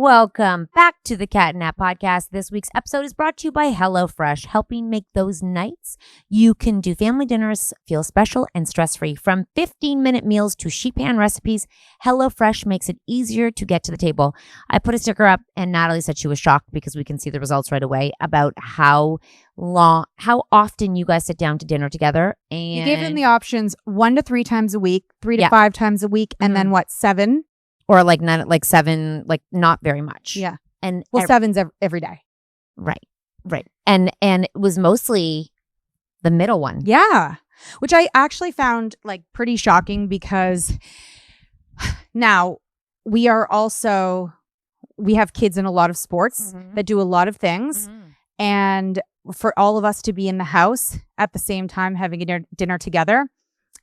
Welcome back to the Cat Nat podcast. This week's episode is brought to you by HelloFresh, helping make those nights you can do family dinners feel special and stress-free. From 15-minute meals to sheet pan recipes, HelloFresh makes it easier to get to the table. I put a sticker up and Natalie said she was shocked because we can see the results right away about how often you guys sit down to dinner together. And you gave them the options 1 to 3 times a week, 3 to 5 times a week, and then what, 7? Or like 7, like not very much. Yeah. And 7's every day. Right. And it was mostly the middle one. Yeah. Which I actually found like pretty shocking because now we have kids in a lot of sports that do a lot of things. And for all of us to be in the house at the same time having a dinner together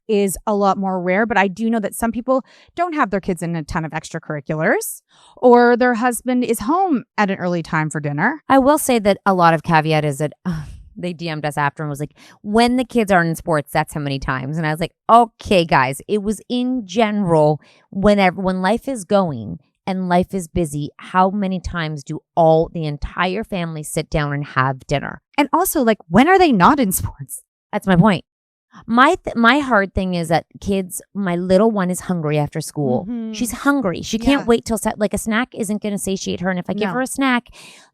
is a lot more rare. But I do know that some people don't have their kids in a ton of extracurriculars, or their husband is home at an early time for dinner. I will say that a lot of caveat is that they DM'd us after and was like, when the kids are in sports, that's how many times. And I was like, okay, guys, it was in general when life is going and life is busy, how many times do the entire family sit down and have dinner? And also, like, when are they not in sports? That's my point. My hard thing is that my little one is hungry after school. She's hungry. She can't wait till like a snack isn't going to satiate her. And if I give her a snack,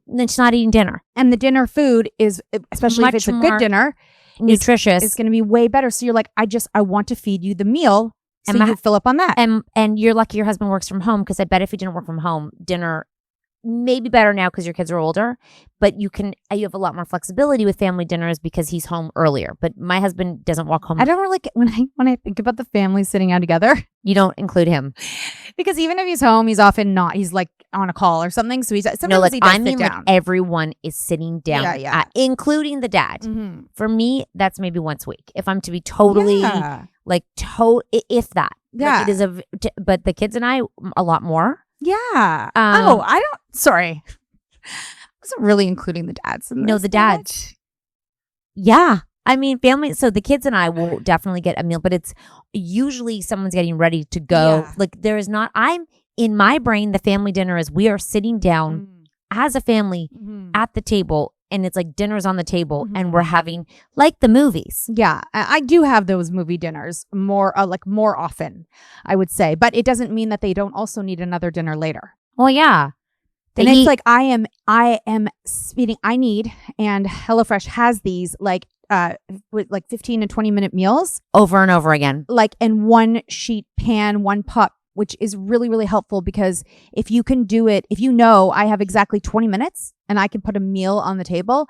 then she's not eating dinner. And the dinner food is, especially if it's a good dinner, nutritious. It's going to be way better. So you're like, I want to feed you the meal. So you fill up on that. And you're lucky your husband works from home, because I bet if he didn't work from home, dinner may be better now because your kids are older, but you have a lot more flexibility with family dinners because he's home earlier. But my husband doesn't walk home. I don't really when I think about the family sitting down together. You don't include him because even if he's home, he's often not. He's like on a call or something. So he does sit down. Everyone is sitting down, including the dad. For me, that's maybe once a week. If I'm to be totally if that. Yeah, like it is but the kids and I a lot more. Yeah. Sorry. I wasn't really including the dads in this. No, the dads. Yeah. I mean, family. So the kids and I will definitely get a meal, but it's usually someone's getting ready to go. Yeah. Like in my brain, the family dinner is we are sitting down as a family at the table, and it's like dinner's on the table and we're having like the movies. Yeah. I do have those movie dinners more often, I would say. But it doesn't mean that they don't also need another dinner later. Well, yeah. It's like I am speeding. I need, and HelloFresh has these with 15 to 20 minute meals. Over and over again. Like in one sheet pan, one pot, which is really, really helpful because if you can do it, if you know I have exactly 20 minutes and I can put a meal on the table,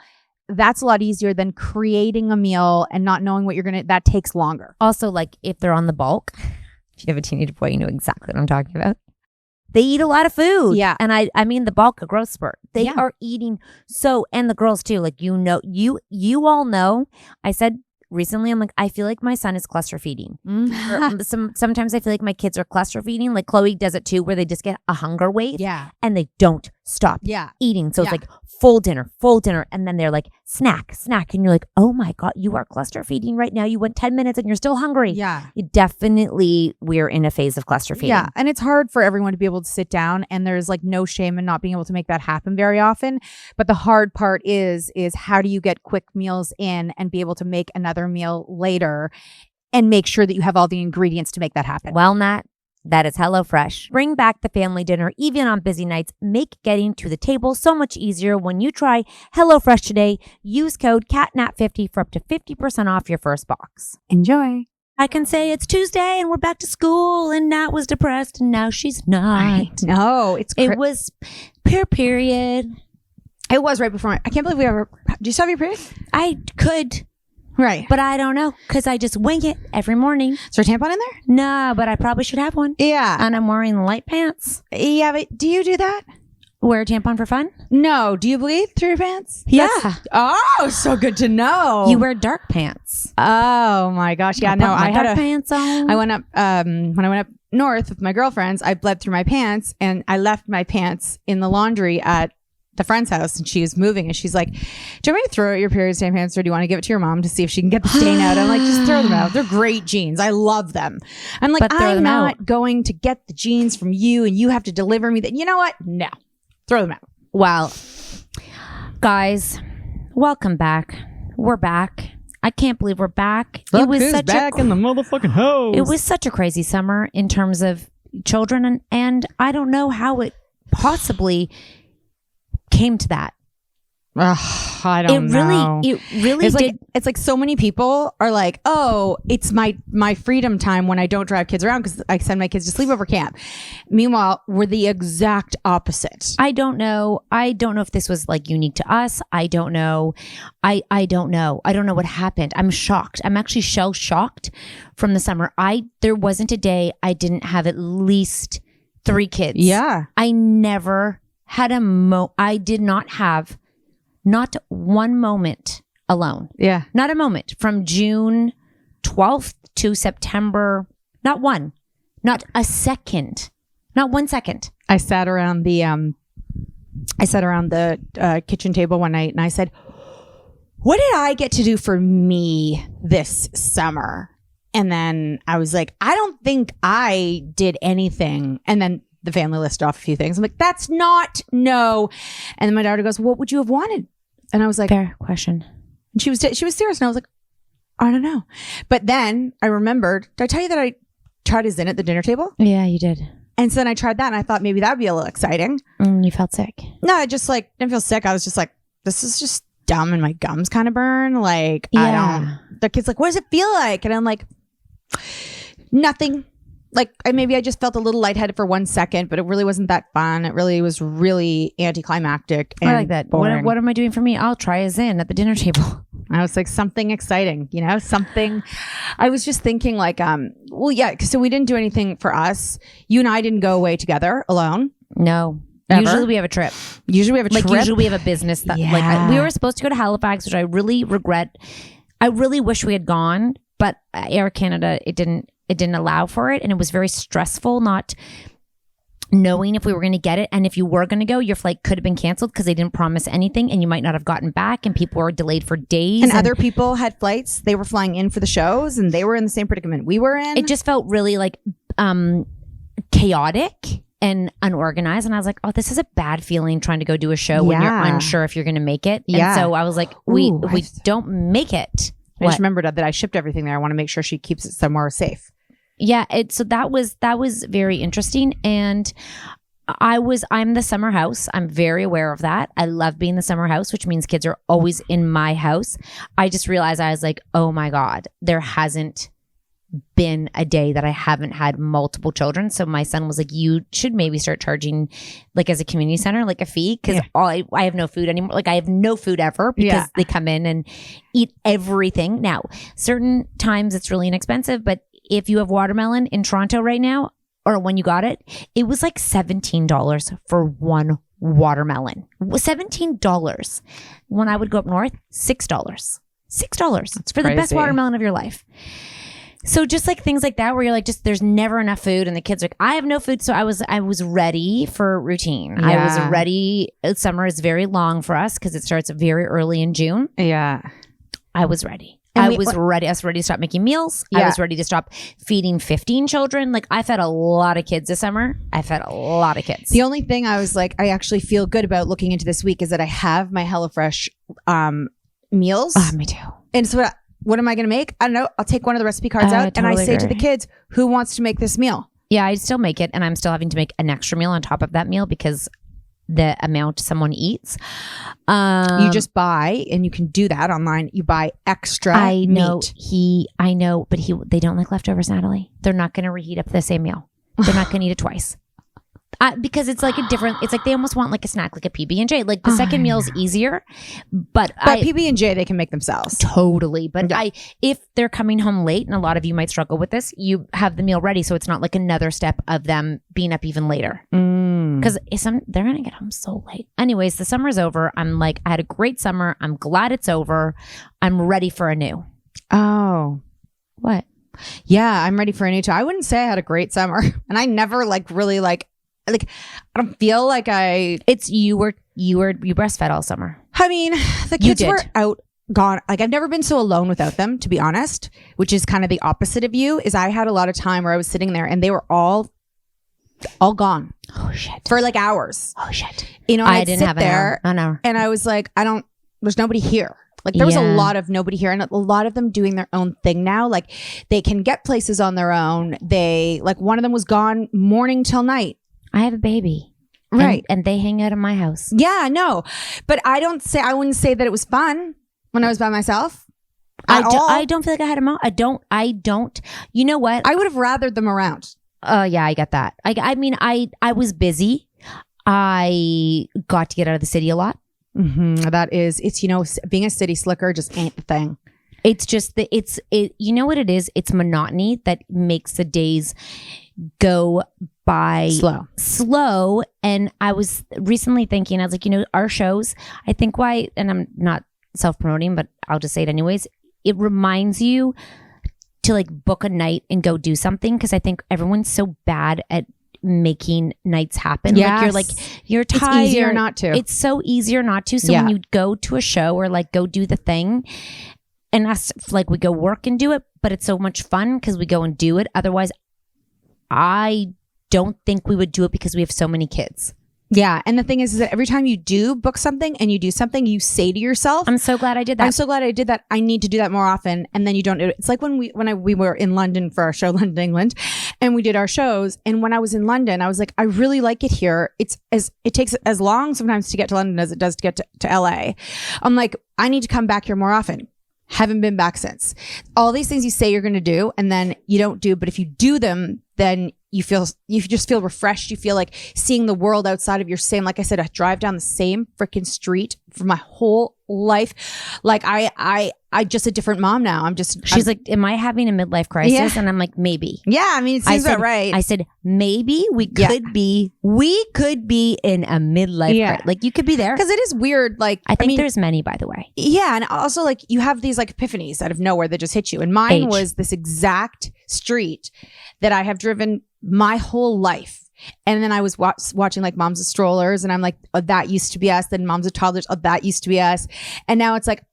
that's a lot easier than creating a meal and not knowing what that takes longer. Also, like if they're on the bulk, if you have a teenage boy, you know exactly what I'm talking about. They eat a lot of food. Yeah. And I mean the bulk of growth spurt. They are eating and the girls too. Like, you all know, I said recently, I'm like, I feel like my son is cluster feeding. Sometimes I feel like my kids are cluster feeding. Like Chloe does it too, where they just get a hunger wave. Yeah. And they don't stop eating. So it's like full dinner. And then they're like, snack. And you're like, oh my God, you are cluster feeding right now. You went 10 minutes and you're still hungry. Yeah. We're in a phase of cluster feeding. Yeah. And it's hard for everyone to be able to sit down, and there's like no shame in not being able to make that happen very often. But the hard part is how do you get quick meals in and be able to make another meal later and make sure that you have all the ingredients to make that happen? Well, Nat, that is HelloFresh. Bring back the family dinner even on busy nights. Make getting to the table so much easier when you try HelloFresh today. Use code CATNAT50 for up to 50% off your first box. Enjoy. I can say it's Tuesday and we're back to school, and Nat was depressed and now she's not. No, it was per period. It was right before I can't believe we ever. Do you still have your period? I could. Right. But I don't know, because I just wing it every morning. Is there a tampon in there? No, but I probably should have one. Yeah. And I'm wearing light pants. Yeah, but do you do that? Wear a tampon for fun? No. Do you bleed through your pants? Yeah. Oh, so good to know. You wear dark pants. Oh my gosh. Yeah, I had dark pants on. I went up, when I went up north with my girlfriends, I bled through my pants, and I left my pants in the laundry at the friend's house, and she was moving, and she's like, do you want me to throw out your period stain pants, or do you want to give it to your mom to see if she can get the stain out? I'm like, just throw them out. They're great jeans. I love them. I'm like, I'm not going to get the jeans from you and you have to deliver me that. You know what? No. Throw them out. Well, guys, welcome back. We're back. I can't believe we're back. Look it was who's back in the motherfucking house. It was such a crazy summer in terms of children, and I don't know how it possibly came to that. I don't know. It really did. It's like so many people are like, oh, it's my freedom time when I don't drive kids around because I send my kids to sleepover camp. Meanwhile, we're the exact opposite. I don't know. I don't know if this was like unique to us. I don't know. I don't know. I don't know what happened. I'm shocked. I'm actually shell shocked from the summer. There wasn't a day I didn't have at least 3 kids. Yeah. I never had I did not have not one moment alone. Yeah. Not a moment from June 12th to September. Not one. Not a second. Not 1 second. I sat around the kitchen table one night and I said, what did I get to do for me this summer? And then I was like, I don't think I did anything. And then the family listed off a few things. I'm like, that's not no. And then my daughter goes, what would you have wanted? And I was like, fair question. And she was serious. And I was like, I don't know. But then I remembered, did I tell you that I tried a Zyn at the dinner table? Yeah, you did. And so then I tried that and I thought maybe that'd be a little exciting. You felt sick. No, I just like didn't feel sick. I was just like, this is just dumb and my gums kind of burn. Like, the kid's like, what does it feel like? And I'm like, nothing. Like maybe I just felt a little lightheaded for 1 second, but it really wasn't that fun. It really was really anticlimactic. And I like that. What am I doing for me? I'll try a Zyn at the dinner table. I was like, something exciting, something. I was just thinking like, so we didn't do anything for us. You and I didn't go away together alone. No. Ever? Usually we have a trip. Usually we have a business that we were supposed to go to Halifax, which I really regret. I really wish we had gone, but Air Canada, it didn't allow for it. And it was very stressful not knowing if we were going to get it. And if you were going to go, your flight could have been canceled because they didn't promise anything and you might not have gotten back and people were delayed for days. And other people had flights. They were flying in for the shows and they were in the same predicament we were in. It just felt really like chaotic and unorganized. And I was like, oh, this is a bad feeling trying to go do a show when you're unsure if you're going to make it. Yeah. And so I was like, we don't make it. I just remembered that I shipped everything there. I want to make sure she keeps it somewhere safe. Yeah, so that was very interesting, and I'm the summer house. I'm very aware of that. I love being the summer house, which means kids are always in my house. I just realized I was like, oh my God, there hasn't been a day that I haven't had multiple children. So my son was like, you should maybe start charging like as a community center, like a fee. Cause I have no food anymore. Like I have no food ever because they come in and eat everything. Now, certain times it's really inexpensive, but if you have watermelon in Toronto right now, or when you got it, it was like $17 for one watermelon. $17. When I would go up north, $6. $6 for the best watermelon of your life. So just like things like that, where you're like, just there's never enough food, and the kids are like, I have no food. So I was ready for routine. Yeah. I was ready. Summer is very long for us because it starts very early in June. Yeah, I was ready. I was ready to stop making meals. Yeah. I was ready to stop feeding 15 children. Like I fed a lot of kids this summer. I fed a lot of kids. The only thing I was like, I actually feel good about looking into this week is that I have my HelloFresh meals. Oh, me too. And so what am I going to make? I don't know. I'll take one of the recipe cards out and I say to the kids, who wants to make this meal? Yeah, I still make it. And I'm still having to make an extra meal on top of that meal because the amount someone eats. You just buy, and you can do that online. You buy extra meat. I know, but they don't like leftovers, Natalie. They're not going to reheat up the same meal. They're not going to eat it twice. Because it's like it's like they almost want like a snack, like a PB&J. Like the second meal is easier, but PB&J they can make themselves. Totally. But if they're coming home late, and a lot of you might struggle with this, you have the meal ready, so it's not like another step of them being up even later. Because they're gonna get home so late. Anyways, the summer's over. I'm like, I had a great summer. I'm glad it's over. I'm ready for a new. Oh, what? Yeah, I'm ready for a new too. I wouldn't say I had a great summer, and I never really I don't feel like you breastfed all summer. I mean, the kids were out, gone. Like I've never been so alone without them, to be honest, which is kind of the opposite of you. Is I had a lot of time where I was sitting there and they were all all gone. Oh shit. For like hours. Oh shit. You know, I I'd didn't sit have there an hour. and I was like, there's nobody here. Like there was a lot of nobody here, and a lot of them doing their own thing now. Like they can get places on their own. They like one of them was gone morning till night. I have a baby. Right. And they hang out in my house. Yeah, no. But I wouldn't say that it was fun when I was by myself. I don't feel like I had a mom. I don't. You know what? I would have rathered them around. Yeah, I get that. I mean, I was busy. I got to get out of the city a lot. Mm-hmm. It's, you know, being a city slicker just ain't the thing. It's just you know what it is? It's monotony that makes the days go by slow. And I was recently thinking, I was like, you know, our shows, I think why, and I'm not self-promoting, but I'll just say it anyways. It reminds you to like book a night and go do something. Cause I think everyone's so bad at making nights happen. Yes. Like you're tired. It's easier not to. It's so easier not to. So when you go to a show or like go do the thing, and us like we go work and do it, but it's so much fun because we go and do it. Otherwise, I don't think we would do it because we have so many kids. Yeah. And the thing is that every time you do book something and you do something, you say to yourself, I'm so glad I did that. I'm so glad I did that. I need to do that more often. And then you don't do it. It's like when we were in London for our show, London, England, and we did our shows. And when I was in London, I was like, I really like it here. It takes as long sometimes to get to London as it does to get to LA. I'm like, I need to come back here more often. Haven't been back since. All these things you say you're going to do and then you don't do, but if you do them, then you just feel refreshed. You feel like seeing the world outside of your same, like I said, I drive down the same freaking street for my whole life. Like I just a different mom now. She's like, am I having a midlife crisis? Yeah. And I'm like, maybe. Yeah. I mean, it seems about right. I said, maybe we could be in a midlife crisis. Like you could be there. Cause it is weird. Like, I think there's many, by the way. Yeah. And also like you have these like epiphanies out of nowhere that just hit you. And mine was this exact street that I have driven my whole life. And then I was watching like Moms of Strollers and I'm like, oh, that used to be us. Then Moms of Toddlers, oh, that used to be us. And now it's like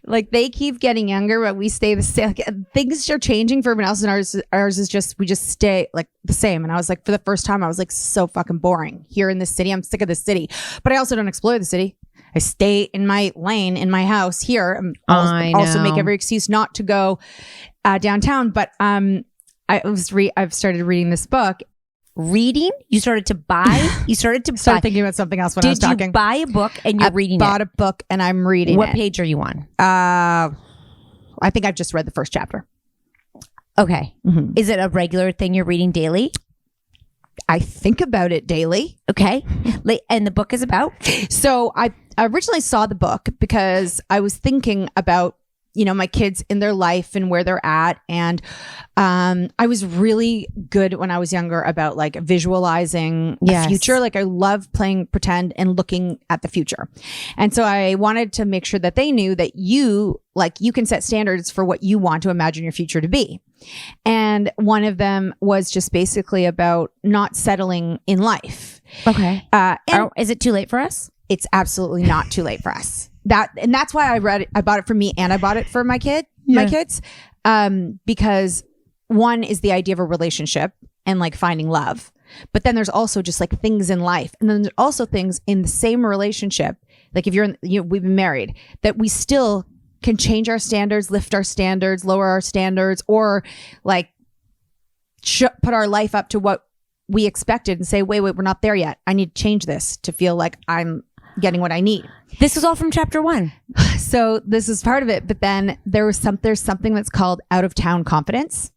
like they keep getting younger, but we stay the same. Like, things are changing for everyone else, and ours is just, we just stay like the same. And I was like, for the first time, I was like, so fucking boring here in this city. I'm sick of this city, but I also don't explore the city. I stay in my lane, in my house here. I also make every excuse not to go downtown. But I've started reading this book. Reading? You started thinking about something else when I was talking. Did you buy a book and you're reading it? I bought a book and I'm reading it. What page are you on? I think I've just read the first chapter. Okay. Mm-hmm. Is it a regular thing you're reading daily? I think about it daily. Okay. And the book is about? So I originally saw the book because I was thinking about, you know, my kids in their life and where they're at. And I was really good when I was younger about like visualizing the future. Like I love playing pretend and looking at the future. And so I wanted to make sure that they knew that you can set standards for what you want to imagine your future to be. And one of them was just basically about not settling in life. Okay. Is it too late for us? It's absolutely not too late for us. That's why I bought it for me and I bought it for my kids, because one is the idea of a relationship and like finding love. But then there's also just like things in life. And then there's also things in the same relationship. Like if we've been married, that we still can change our standards, lift our standards, lower our standards, or like put our life up to what we expected and say, wait, we're not there yet. I need to change this to feel like I'm getting what I need. This is all from chapter 1. So this is part of it. But then there's something that's called out of town confidence.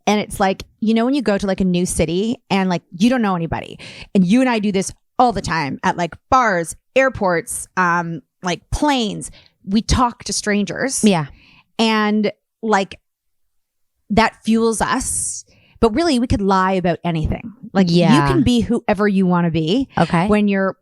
And it's like, you know, when you go to like a new city and like you don't know anybody, and you and I do this all the time at like bars, airports, like planes, we talk to strangers. Yeah. And like that fuels us. But really we could lie about anything. Like you can be whoever you want to be. Okay. When you're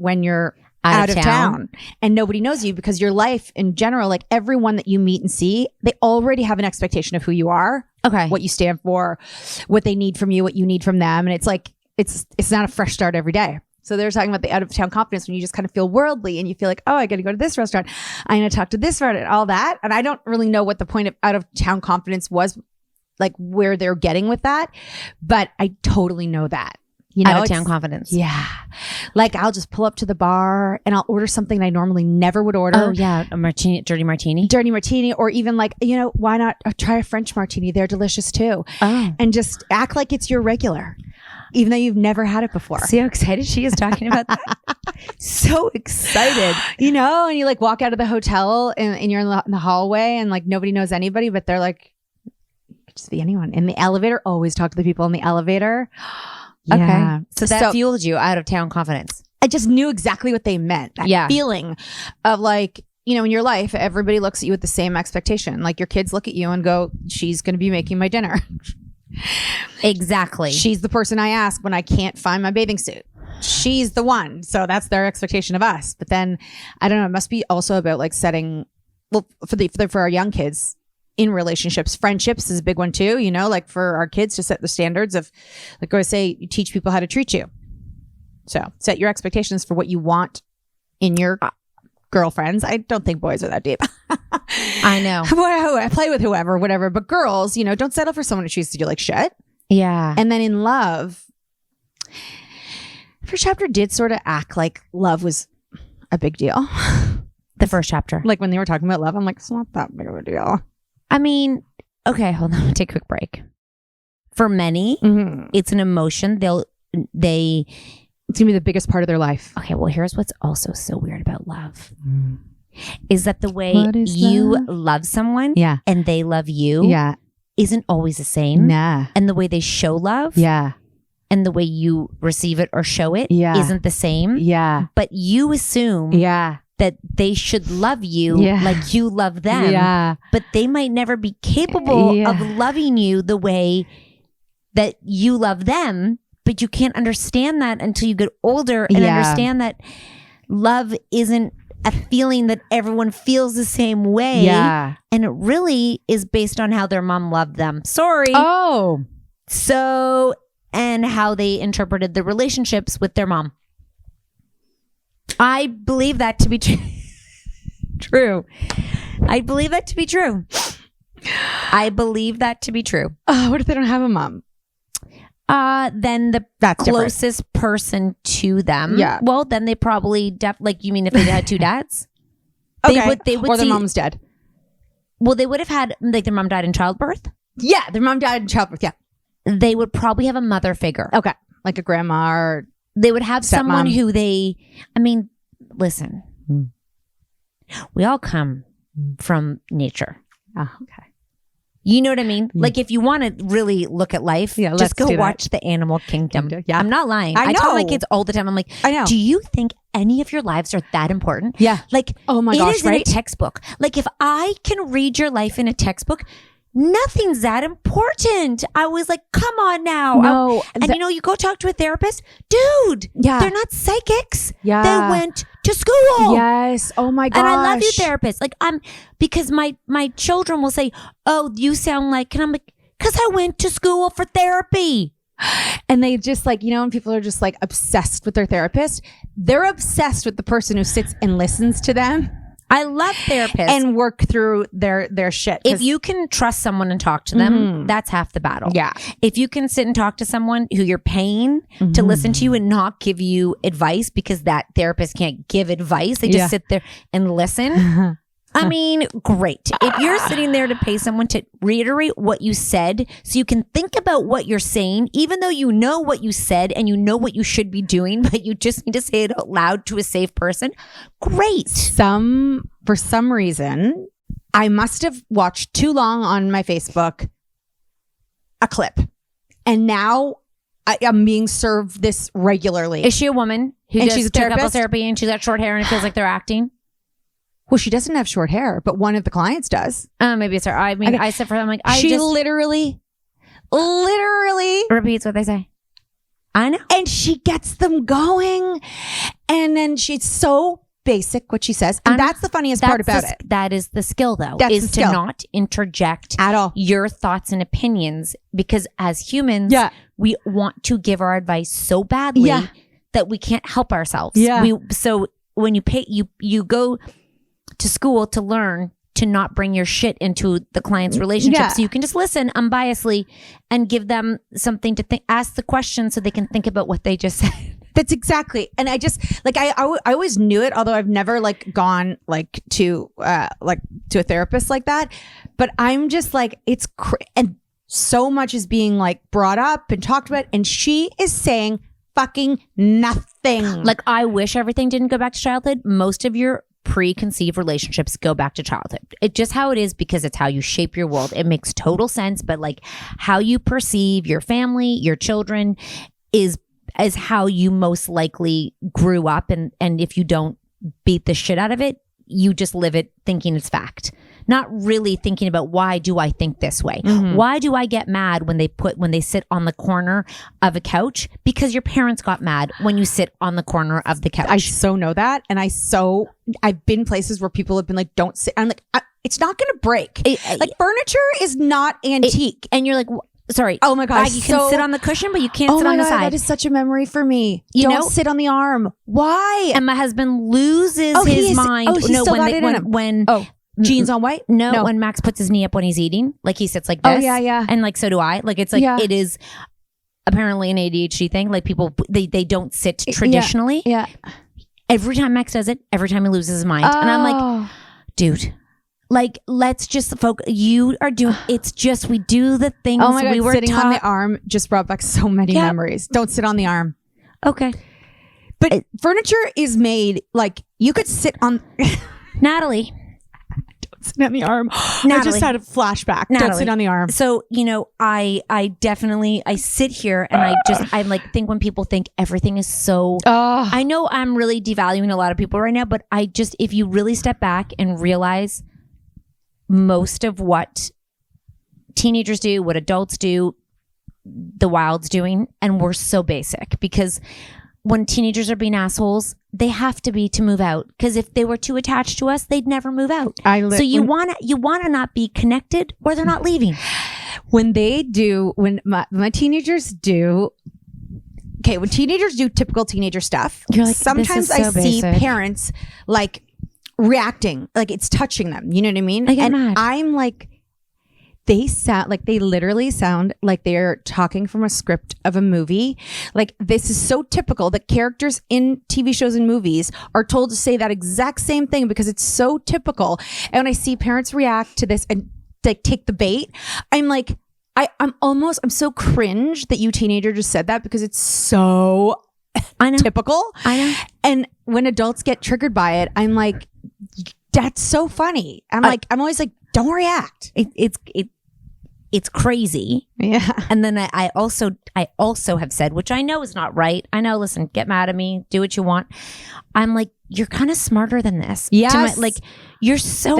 out of town and nobody knows you, because your life in general, like everyone that you meet and see, they already have an expectation of who you are. Okay. What you stand for, what they need from you, what you need from them. And it's like, it's not a fresh start every day. So they're talking about the out of town confidence when you just kind of feel worldly and you feel like, oh, I got to go to this restaurant. I'm going to talk to this restaurant and all that. And I don't really know what the point of out of town confidence was like where they're getting with that, but I totally know that. You know, out of town confidence. Yeah. Like I'll just pull up to the bar and I'll order something I normally never would order. Oh yeah. A martini, dirty martini. Or even like, you know, why not try a French martini? They're delicious too. Oh. And just act like it's your regular, even though you've never had it before. See how excited she is talking about that? So excited. You know, and you like walk out of the hotel and you're in the hallway and like nobody knows anybody, but they're like, it could just be anyone. In the elevator, always talk to the people in the elevator. Yeah. Okay. So that fueled you out of town confidence. I just knew exactly what they meant. That feeling of like, you know, in your life, everybody looks at you with the same expectation. Like your kids look at you and go, she's going to be making my dinner. Exactly. She's the person I ask when I can't find my bathing suit. She's the one. So that's their expectation of us. But then I don't know, it must be also about like setting, well, for our young kids, in relationships, friendships is a big one too, you know, like for our kids to set the standards of, like I always say, you teach people how to treat you. So set your expectations for what you want in your girlfriends. I don't think boys are that deep. I know. I play with whoever, whatever. But girls, you know, don't settle for someone who treats you like shit. Yeah. And then in love, first chapter did sort of act like love was a big deal. The first chapter. Like when they were talking about love, I'm like, it's not that big of a deal. I mean, okay, hold on. Take a quick break. For many, it's an emotion. It's gonna be the biggest part of their life. Okay, well, here's what's also so weird about love. Is that the way you love someone and they love you isn't always the same. Nah. And the way they show love and the way you receive it or show it isn't the same. Yeah. But you assume that they should love you like you love them. Yeah. But they might never be capable of loving you the way that you love them. But you can't understand that until you get older and understand that love isn't a feeling that everyone feels the same way. Yeah. And it really is based on how their mom loved them. Sorry. Oh. So, and how they interpreted the relationships with their mom. I believe that to be true. I believe that to be true. I believe that to be true. Oh, what if they don't have a mom? Then the closest person to them. Yeah. Well, then they probably like, you mean if they had two dads? Okay. They would or their mom's dead. Well, they would have had, like, their mom died in childbirth. Yeah, their mom died in childbirth. Yeah. They would probably have a mother figure. Okay. Like a grandma or they would have someone who listen, we all come from nature. Oh, okay. You know what I mean? Like if you want to really look at life, just go watch The Animal Kingdom. Yeah. I'm not lying. I tell my kids all the time, I'm like, I know. Do you think any of your lives are that important? Yeah. Like, oh my gosh, it is in a textbook. Like if I can read your life in a textbook, nothing's that important. I was like, come on now. No. And you go talk to a therapist. Dude, they're not psychics. Yeah. They went to school. Yes. Oh my gosh. And I love you, therapists. Like because my children will say, oh, you sound like, and I'm like, because I went to school for therapy. And they just like, when people are just like obsessed with their therapist, they're obsessed with the person who sits and listens to them. I love therapists. And work through their shit. If you can trust someone and talk to them, that's half the battle. Yeah. If you can sit and talk to someone who you're paying to listen to you and not give you advice because that therapist can't give advice. They just sit there and listen. I mean, great. If you're sitting there to pay someone to reiterate what you said so you can think about what you're saying, even though you know what you said and you know what you should be doing, but you just need to say it out loud to a safe person, great. For some reason, I must have watched too long on my Facebook a clip. And now I'm being served this regularly. Is she a woman who she's a does couple therapist? therapy and she's got short hair and it feels like they're acting? Well, she doesn't have short hair, but one of the clients does. Maybe it's her. I mean, I said for her, I'm like, she literally repeats what they say. I know. And she gets them going. And then she's so basic what she says. And that's the funniest part about it. That is the skill, though, that's is to not interject at all your thoughts and opinions, because as humans, we want to give our advice so badly that we can't help ourselves. Yeah. So when you go to school to learn to not bring your shit into the client's relationship. Yeah. So you can just listen unbiasedly and give them something to think, ask the question so they can think about what they just said. That's exactly. And I just like, I always knew it, although I've never like gone like to a therapist like that. But I'm just like, and so much is being like brought up and talked about. And she is saying fucking nothing. Like, I wish everything didn't go back to childhood. Most of your preconceived relationships go back to childhood. It's just how it is because it's how you shape your world. It makes total sense. But like how you perceive your family, your children is how you most likely grew up. And if you don't beat the shit out of it, you just live it thinking it's fact. Not really thinking about why do I think this way? Mm-hmm. Why do I get mad when they sit on the corner of a couch? Because your parents got mad when you sit on the corner of the couch. I so know that. And I've been places where people have been like, don't sit. I'm like, it's not going to break. Like furniture is not antique. And you're like, sorry. Oh my God. You can sit on the cushion, but you can't sit on the side. That is such a memory for me. Don't sit on the arm. Why? And my husband loses his mind. Oh, he's still got it in him. Jeans on white? No, when Max puts his knee up when he's eating, like he sits like this. Oh, yeah. And like, so do I. Like, it's like, it is apparently an ADHD thing. Like people, they don't sit traditionally. Yeah. Every time Max does it, every time he loses his mind. And I'm like, dude, like, let's just focus. You are doing, it's just, we do the things oh my God, we were sitting on the arm just brought back so many memories. Don't sit on the arm. Okay. But furniture is made, like, you could sit on... Natalie. Sit on the arm. Natalie. I just had a flashback. Natalie. Don't sit on the arm. So, I definitely, I sit here and I like think when people think everything is so, I know I'm really devaluing a lot of people right now, but if you really step back and realize most of what teenagers do, what adults do, the wild's doing, and we're so basic because when teenagers are being assholes, they have to be to move out. Because if they were too attached to us, they'd never move out. So you wanna not be connected, or they're not leaving. When my teenagers do. Okay, when teenagers do typical teenager stuff, you're like, sometimes I see parents like reacting, like it's touching them. You know what I mean? I get mad. I'm like, they literally sound like they're talking from a script of a movie. Like, this is so typical that characters in TV shows and movies are told to say that exact same thing because it's so typical. And when I see parents react to this and like take the bait, I'm like, I'm so cringe that you teenager just said that because it's so typical. I know. And when adults get triggered by it, I'm like, that's so funny. I'm always like, don't react. It's crazy. Yeah. And then I also have said, which I know is not right. I know, listen, get mad at me, do what you want. I'm like, you're kind of smarter than this. Yes. You're so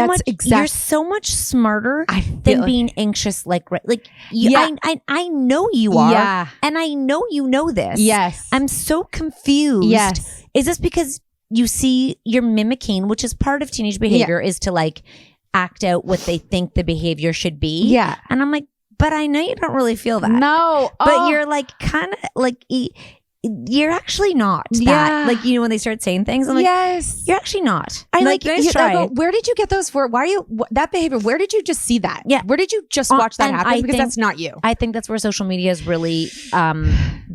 much smarter than being anxious. I know you are. Yeah. And I know you know this. Yes. I'm so confused. Yes. Is this because you see you're mimicking, which is part of teenage behavior, is to like act out what they think the behavior should be. Yeah. And I'm like, but I know you don't really feel that. No. But you're like kind of like, you're actually not that. Yeah. Like, when they start saying things, I'm like, yes, you're actually not. I like, nice try. Where did you get those for? Why are you, that behavior? Where did you just see that? Yeah. Where did you just watch that happen? Because that's not you. I think that's where social media has really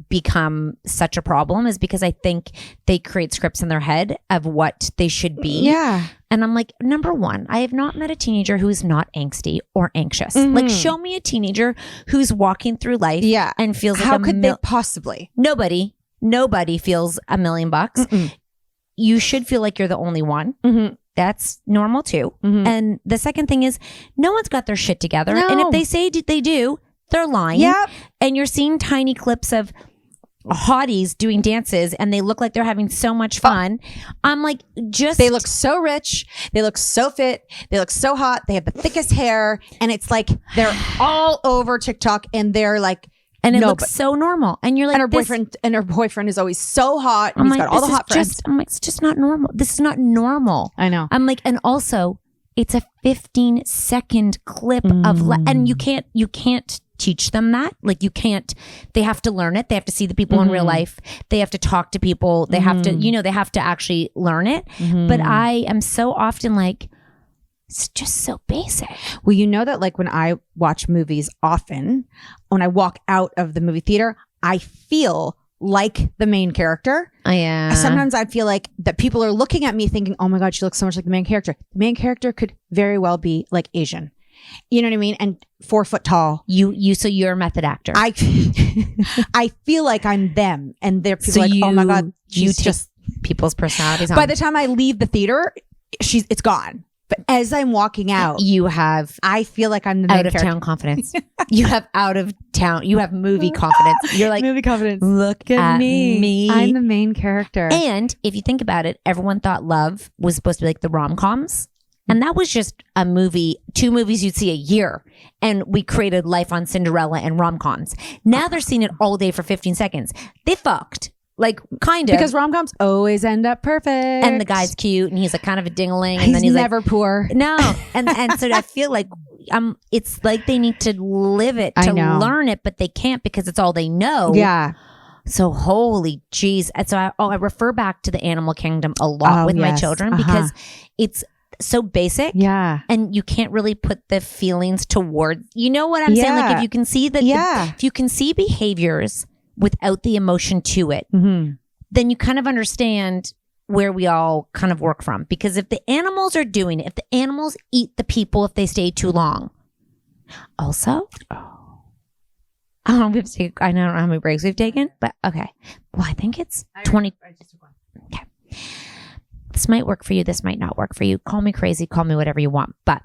become such a problem, is because I think they create scripts in their head of what they should be. Yeah. And I'm like, number one, I have not met a teenager who's not angsty or anxious. Mm-hmm. Like, show me a teenager who's walking through life and feels like how could they possibly? Nobody feels $1 million. Mm-mm. You should feel like you're the only one. Mm-hmm. That's normal too. Mm-hmm. And the second thing is, no one's got their shit together. No. And if they say they do, they're lying. Yep. And you're seeing tiny clips of hotties doing dances and they look like they're having so much fun. I'm like, they look so rich, they look so fit, they look so hot, they have the thickest hair, and it's like they're all over TikTok and they're like, and it looks so normal. And you're like, and her boyfriend is always so hot. And he's got all the hot friends. I'm like, it's just not normal. This is not normal. I know. I'm like, and also it's a 15-second clip of, and you can't teach them that. Like, you can't, they have to learn it. They have to see the people in real life. They have to talk to people. They have to, they have to actually learn it. But I am so often like, It's just so basic. Well, you know that like when I watch movies often, when I walk out of the movie theater, I feel like the main character. Oh, yeah. Sometimes I feel like that people are looking at me thinking, oh my God, she looks so much like the main character. The main character could very well be like Asian. You know what I mean? And 4 foot tall. So you're a method actor. I feel like I'm them. And they're people So like, oh my God, you she's take just people's personalities on. By the time I leave the theater, it's gone. But as I'm walking out, I feel like I'm the main out of character. town confidence. You have movie confidence. You're like, movie confidence. Look at me. I'm the main character. And if you think about it, everyone thought Love was supposed to be like the rom-coms. And that was just a movie, 2 movies you'd see a year. And we created Life on Cinderella and rom-coms. Now they're seeing it all day for 15 seconds. They fucked. Like, kind of. Because rom-coms always end up perfect. And the guy's cute and he's like kind of a ding-a-ling. And He's then he's never like, poor. No. And so I feel like it's like they need to live it to learn it, but they can't because it's all they know. Yeah. So holy jeez. And so I refer back to the animal kingdom a lot with my children because it's so basic. Yeah. And you can't really put the feelings towards, you know what I'm saying? Like if you can see that, if you can see behaviors without the emotion to it, then you kind of understand where we all kind of work from. Because if the animals are doing it, if the animals eat the people if they stay too long. Also, I don't know how many breaks we've taken, but okay. Well, I think it's 20. Okay. This might work for you. This might not work for you. Call me crazy. Call me whatever you want. But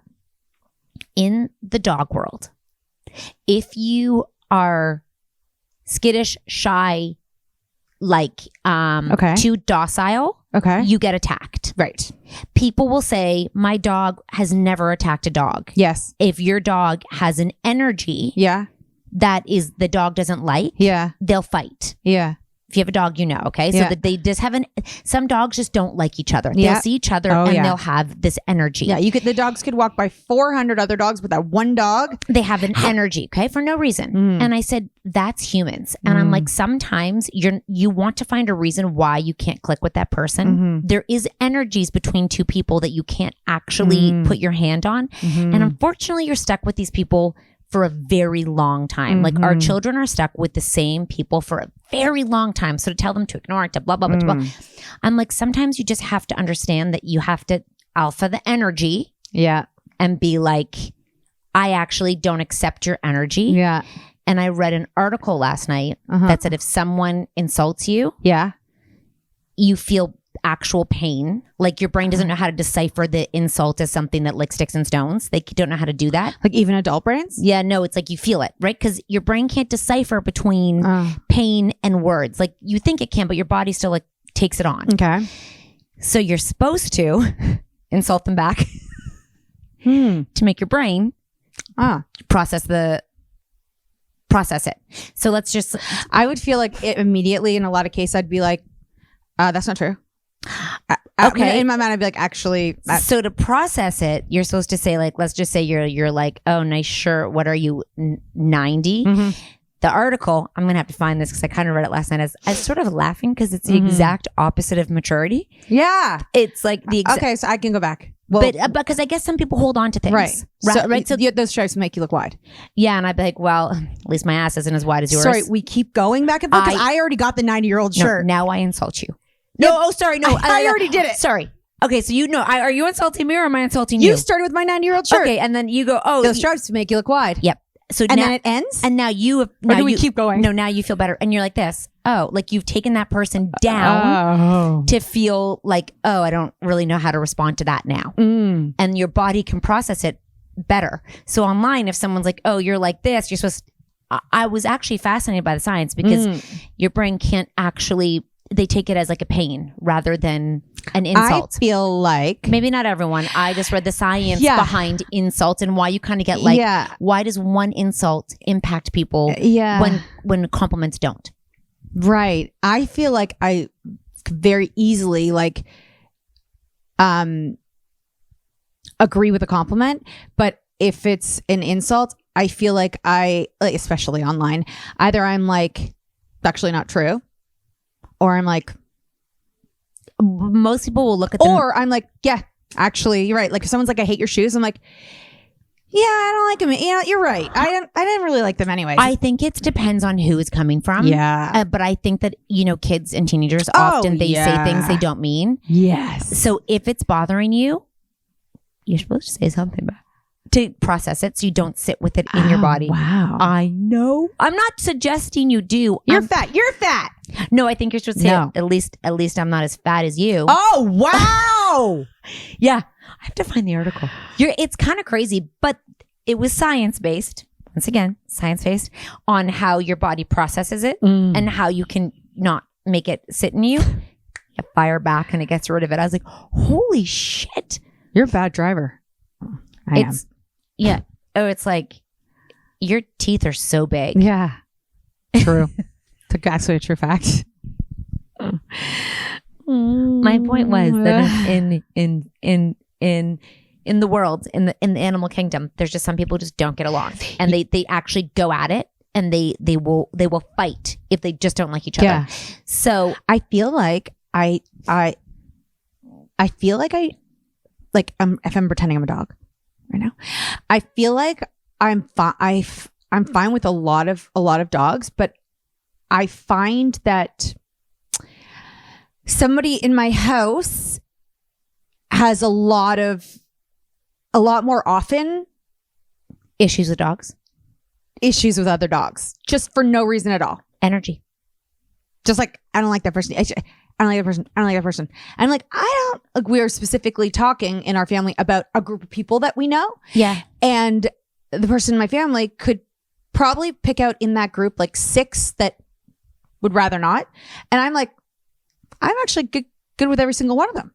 in the dog world, if you are skittish, shy, like too docile, you get attacked. Right. People will say, my dog has never attacked a dog. Yes. If your dog has an energy that is the dog doesn't like, they'll fight. Yeah. If you have a dog, you know, okay? So that they just have some dogs just don't like each other. They'll see each other and they'll have this energy. Yeah, the dogs could walk by 400 other dogs, but that one dog, they have an energy, okay, for no reason. And I said, that's humans. And I'm like, sometimes you want to find a reason why you can't click with that person. There is energies between 2 people that you can't actually put your hand on. And unfortunately, you're stuck with these people for a very long time. Like our children are stuck with the same people for a very long time. So to tell them to ignore it, to blah, blah, blah, blah. I'm like, sometimes you just have to understand that you have to alpha the energy. Yeah. And be like, I actually don't accept your energy. Yeah. And I read an article last night that said if someone insults you, you feel actual pain. Like your brain doesn't know how to decipher the insult as something that like sticks and stones. They don't know how to do that. Like even adult brains? Yeah, no, it's like you feel it, right? Because your brain can't decipher between pain and words. Like you think it can, but your body still like takes it on. Okay. So you're supposed to insult them back to make your brain process it. So let's just... I would feel like it immediately in a lot of cases I'd be like, that's not true. Okay. In my mind, I'd be like, actually. So to process it, you're supposed to say like, let's just say you're like, oh, nice shirt. What are you, 90? The article, I'm going to have to find this because I kind of read it last night. I was sort of laughing because it's the exact opposite of maturity. Yeah. It's like the exact. Okay, so I can go back. Well, but because I guess some people hold on to things. Right. So those stripes make you look wide. Yeah. And I'd be like, well, at least my ass isn't as wide as yours. Sorry, we keep going back and forth because I already got the 90-year-old shirt. Now I insult you. No, sorry. No, I already did it. Sorry. Okay, so are you insulting me or am I insulting you? You started with my 90-year-old shirt. Okay, and then you go, oh. Those stripes make you look wide. Yep. So and then it ends? And now you have... Or do we keep going? No, now you feel better. And you're like this. Oh, like you've taken that person down to feel like, oh, I don't really know how to respond to that now. And your body can process it better. So online, if someone's like, oh, you're like this, you're supposed to... I was actually fascinated by the science because your brain can't actually... They take it as like a pain rather than an insult. I feel like... Maybe not everyone. I just read the science behind insults and why you kind of get like, why does one insult impact people when compliments don't? Right. I feel like I very easily like agree with a compliment, but if it's an insult, I feel like especially online, either I'm like, it's actually not true. Or I'm like, most people will look at them. Or I'm like, yeah, Actually, you're right. Like if someone's like, I hate your shoes. I'm like, yeah, I don't like them. Yeah, you're right. I didn't really like them anyways. I think it depends on who it's coming from. Yeah. But I think that, kids and teenagers, often they say things they don't mean. Yes. So if it's bothering you, you're supposed to say something about it, to process it so you don't sit with it in your body. Wow. I know. I'm not suggesting you do. You're fat. You're fat. No, I think you're supposed to say, at least I'm not as fat as you. Oh, wow. Yeah. I have to find the article. It's kind of crazy, but it was science-based. Once again, science-based on how your body processes it and how you can not make it sit in you. You fire back and it gets rid of it. I was like, holy shit. You're a bad driver. I am. Yeah. Oh, it's like your teeth are so big. Yeah. True. It's actually a true fact. My point was that in the world, in the animal kingdom, there's just some people who just don't get along, and they actually go at it, and they will fight if they just don't like each other. Yeah. So I feel like if I'm pretending I'm a dog right now, I feel like I'm fine with a lot of dogs, but I find that somebody in my house has a lot more often issues with dogs, issues with other dogs, just for no reason at all. Energy. Just like, I don't like that person. I don't like that person. I don't like that person. And like, we are specifically talking in our family about a group of people that we know. Yeah. And the person in my family could probably pick out in that group like 6 that would rather not. And I'm like, I'm actually good with every single one of them.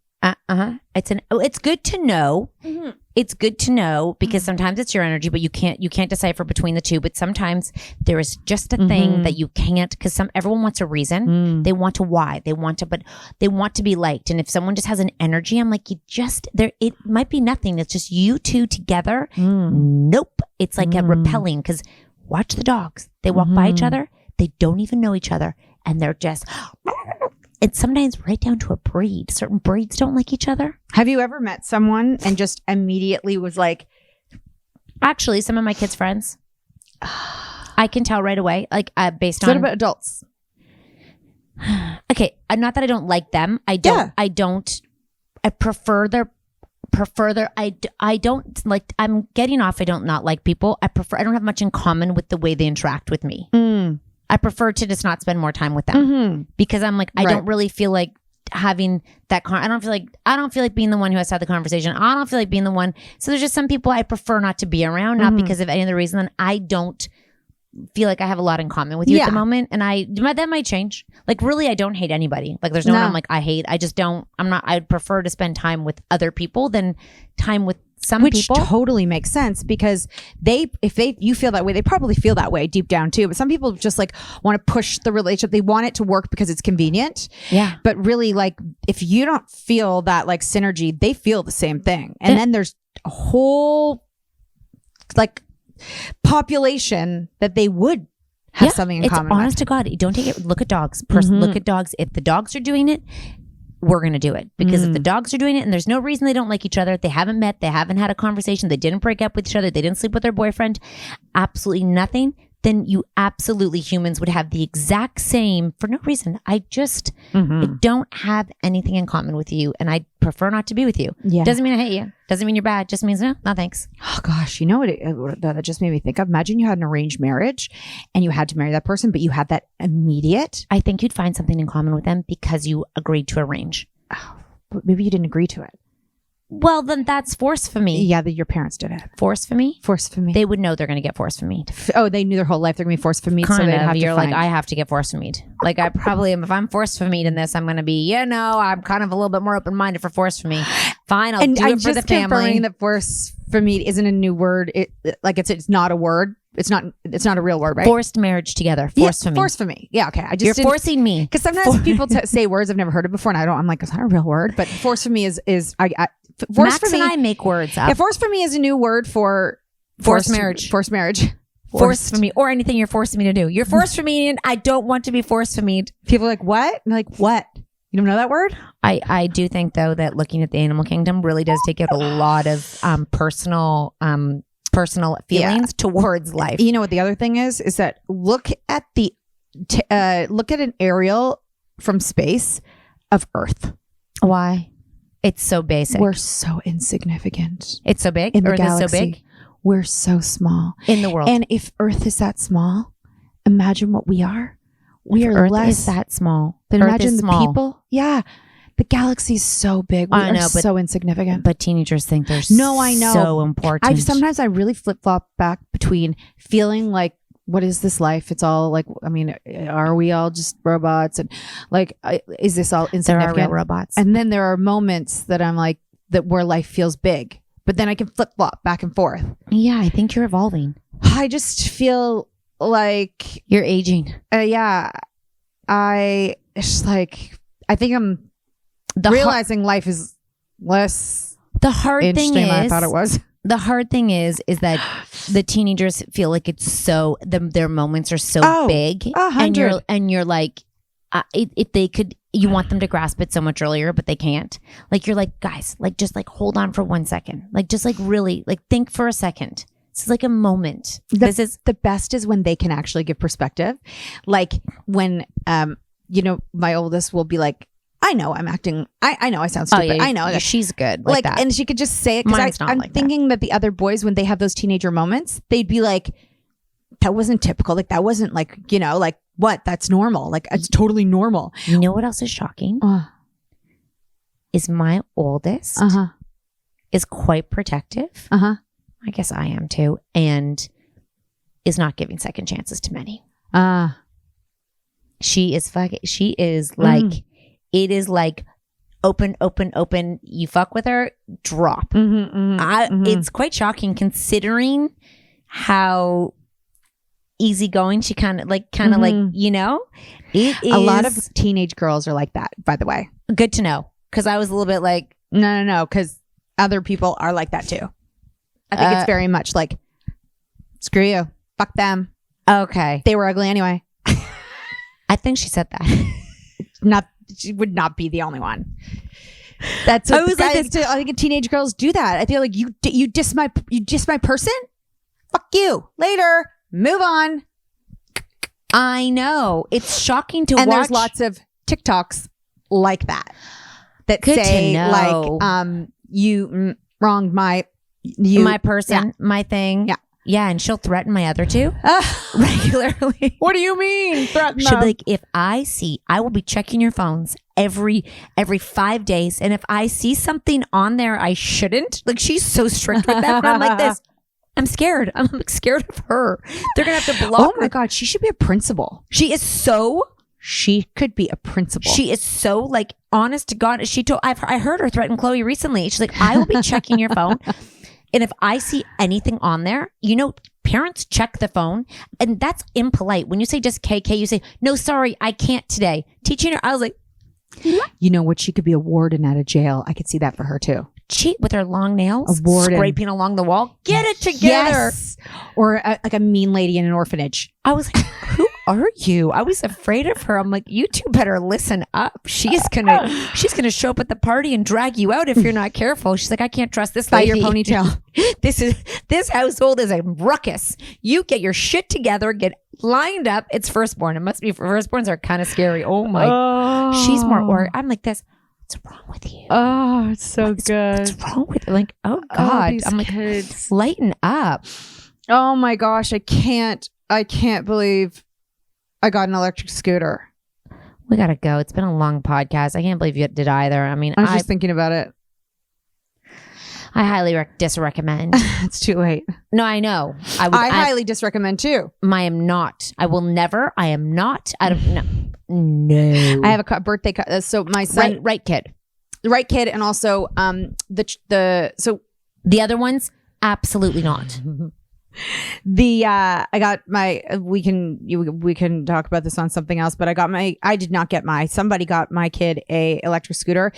It's good to know. Mm-hmm. It's good to know because sometimes it's your energy, but you can't decipher between the two. But sometimes there is just a thing that you can't, because everyone wants a reason. They want a why. They want to be liked. And if someone just has an energy, I'm like, it might be nothing. It's just you two together. Nope. It's like a repelling, because watch the dogs. They walk by each other. They don't even know each other. And they're just, it's sometimes right down to a breed. Certain breeds don't like each other. Have you ever met someone and just immediately was like, actually, some of my kids' friends, I can tell right away, like based on. What about adults? Okay. Not that I don't like them. I prefer their, I don't like, I'm getting off. I don't not like people. I don't have much in common with the way they interact with me. I prefer to just not spend more time with them because I'm like, I don't really feel like having that. I don't feel like being the one who has to have the conversation. I don't feel like being the one. So there's just some people I prefer not to be around, not because of any other reason than I don't feel like I have a lot in common with you at the moment. And that might change. Like really, I don't hate anybody. Like there's no one I'm like, I hate. I just don't, I'd prefer to spend time with other people than time with some people. Which totally makes sense, because you feel that way, they probably feel that way deep down too. But some people just like want to push the relationship. They want it to work because it's convenient. Yeah. But really, like if you don't feel that like synergy, they feel the same thing. And then there's a whole like population that they would have something in common. It's honest to God. Don't take it. Look at dogs. Look at dogs. If the dogs are doing it, we're going to do it, because if the dogs are doing it and there's no reason they don't like each other, they haven't met, they haven't had a conversation, they didn't break up with each other, they didn't sleep with their boyfriend, absolutely nothing, then humans would have the exact same for no reason. I don't have anything in common with you, and I prefer not to be with you. Yeah. Doesn't mean I hate you. Doesn't mean you're bad. Just means no thanks. Oh gosh, you know what that just made me think of? Imagine you had an arranged marriage and you had to marry that person, but you had that immediate. I think you'd find something in common with them because you agreed to arrange. Oh, but maybe you didn't agree to it. Well, then that's force for me. Yeah, your parents did it. Force for me? Force for me. They would know they're going to get force for me. Oh, they knew their whole life they're going to be force for me. So they'd have to like, I have to get force for me. Like I probably am. If I'm force for me in this, I'm going to be, I'm kind of a little bit more open-minded for force for me. Fine, I'll do it for the family. Confirming that force for me isn't a new word. It's not a word. It's not a real word, right? Forced marriage together. Force for me. Force for me. Yeah, okay. You're forcing me. Because sometimes people say words I've never heard of before, and I'm like, is that a real word? But force for me is force Max for me, and I make words up. Yeah, force for me is a new word for forced marriage. Forced marriage. Force for me, or anything you're forcing me to do. You're forced for me, and I don't want to be forced for me. People are like, what? I'm like, what? You don't know that word? I do think though that looking at the animal kingdom really does take out a lot of personal feelings towards life. You know what the other thing is that look at an aerial from space of Earth. Why? It's so basic. We're so insignificant. It's so big? In the Earth galaxy. is so big? We're so small. In the world. And if Earth is that small, imagine what we are. We are Earth less. is that small. Then Earth imagine is the small. people. Yeah. The galaxy is so big. We I know, are but so insignificant. But teenagers think they're I know. so important. Sometimes I really flip-flop back between feeling like, what is this life? It's all like, I mean, are we all just robots? And like, is this all insignificant? There are real robots. And then there are moments that I'm like, where life feels big. But then I can flip-flop back and forth. Yeah, I think you're evolving. I just feel like... You're aging. Yeah. I think I'm realizing life is less the hard thing than is, I thought it was. The hard thing is that the teenagers feel like it's so their moments are so big, 100. and you're like, if they could, you want them to grasp it so much earlier, but they can't. Like you're like, guys, like just like hold on for 1 second, like just like really like think for a second. This is like a moment. This is the best is when they can actually give perspective. Like when my oldest will be like, I know I'm acting. I know I sound stupid. I know she's good like that. And she could just say it because I'm thinking that the other boys, when they have those teenager moments, they'd be like, that wasn't typical. Like that wasn't like, like what? That's normal. Like it's totally normal. You know what else is shocking? Is my oldest is quite protective. I guess I am too, and is not giving second chances to many. She is like. It is like open. You fuck with her, drop. It's quite shocking considering how easygoing she kind of like, it is. A lot of teenage girls are like that, by the way. Good to know. Because I was a little bit like, no, because other people are like that too. I think it's very much like, screw you, fuck them. Okay. They were ugly anyway. I think she said that. She would not be the only one. That's what I think teenage girls do that. I feel like you diss my person. Fuck you. Later. Move on. I know. It's shocking to watch. And there's lots of TikToks like that Good say to know. like you wronged my person, my thing. Yeah, and she'll threaten my other two regularly. What do you mean? Threaten She'll them? be like, if I will be checking your phones every 5 days. And if I see something on there I shouldn't, like she's so strict with that. And I'm like this. I'm scared. I'm like scared of her. They're going to have to block her. Oh my God, she should be a principal. She could be a principal. She is so like honest to God. I heard her threaten Chloe recently. She's like, I will be checking your phone. And if I see anything on there, parents check the phone, and that's impolite. When you say just KK, you say, no, sorry, I can't today. Teaching her, I was like, you know what? She could be a warden at a jail. I could see that for her too. Cheat with her long nails, a warden. Scraping along the wall. Get it together. Yes. Or like a mean lady in an orphanage. I was like, who are you? I was afraid of her. I'm like, you two better listen up. She's gonna show up at the party and drag you out if you're not careful. She's like, I can't trust this lady. By your ponytail. This household is a ruckus. You get your shit together, get lined up. It's firstborn. It must be firstborns are kind of scary. Oh my, she's more. I'm like this. What's wrong with you? Oh, it's so good. What's wrong with you? Like, oh God. I'm like, kids. Lighten up. Oh my gosh. I can't believe I got an electric scooter. We gotta go. It's been a long podcast. I can't believe you did either. I mean, I was just thinking about it. I highly disrecommend. It's too late. No, I know. I highly disrecommend too. I am not. I will never. I am not. I don't know. No. I have a birthday. So my son, right kid, and also the other ones, absolutely not. I got my. We can talk about this on something else, but I did not get somebody got my kid a electric scooter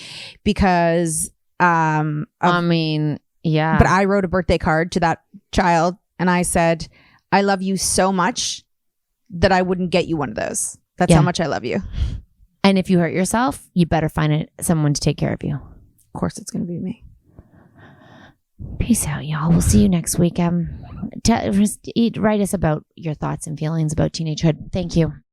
because I mean, yeah. But I wrote a birthday card to that child and I said, I love you so much that I wouldn't get you one of those. That's how much I love you. And if you hurt yourself, you better find someone to take care of you. Of course, it's going to be me. Peace out, y'all. We'll see you next week. Write us about your thoughts and feelings about teenagehood. Thank you.